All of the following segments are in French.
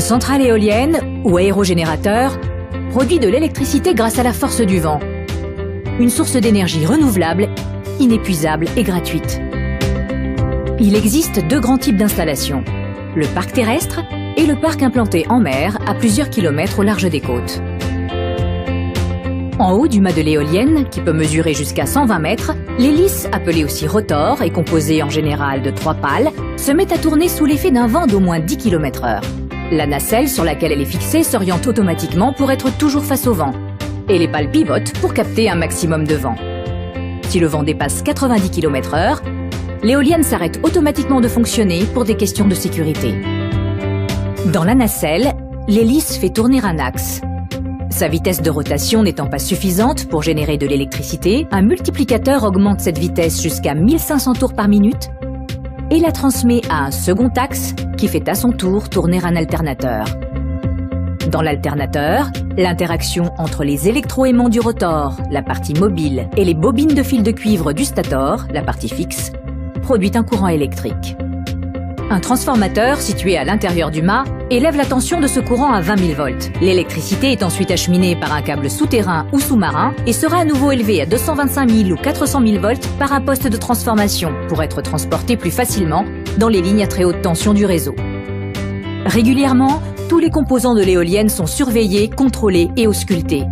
centrale éolienne ou aérogénérateur produit de l'électricité grâce à la force du vent. Une source d'énergie renouvelable, inépuisable et gratuite. Il existe deux grands types d'installations, le parc terrestre et le parc implanté en mer à plusieurs kilomètres au large des côtes. En haut du mât de l'éolienne, qui peut mesurer jusqu'à 120 mètres, l'hélice, appelée aussi rotor et composée en général de 3 pales, se met à tourner sous l'effet d'un vent d'au moins 10 km/h. La nacelle sur laquelle elle est fixée s'oriente automatiquement pour être toujours face au vent, et les pales pivotent pour capter un maximum de vent. Si le vent dépasse 90 km/h, l'éolienne s'arrête automatiquement de fonctionner pour des questions de sécurité. Dans la nacelle, l'hélice fait tourner un axe. Sa vitesse de rotation n'étant pas suffisante pour générer de l'électricité, un multiplicateur augmente cette vitesse jusqu'à 1500 tours par minute et la transmet à un second axe qui fait à son tour tourner un alternateur. Dans l'alternateur, l'interaction entre les électroaimants du rotor, la partie mobile, et les bobines de fil de cuivre du stator, la partie fixe, produit un courant électrique. Un transformateur situé à l'intérieur du mât élève la tension de ce courant à 20 000 volts. L'électricité est ensuite acheminée par un câble souterrain ou sous-marin et sera à nouveau élevée à 225 000 ou 400 000 volts par un poste de transformation pour être transportée plus facilement dans les lignes à très haute tension du réseau. Régulièrement, tous les composants de l'éolienne sont surveillés, contrôlés et auscultés.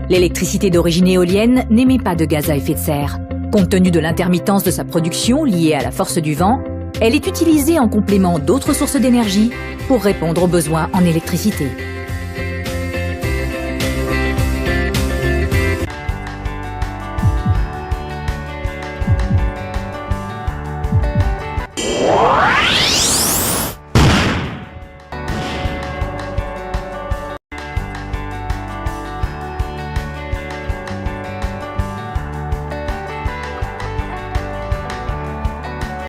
L'électricité d'origine éolienne n'émet pas de gaz à effet de serre. Compte tenu de l'intermittence de sa production liée à la force du vent, elle est utilisée en complément d'autres sources d'énergie pour répondre aux besoins en électricité.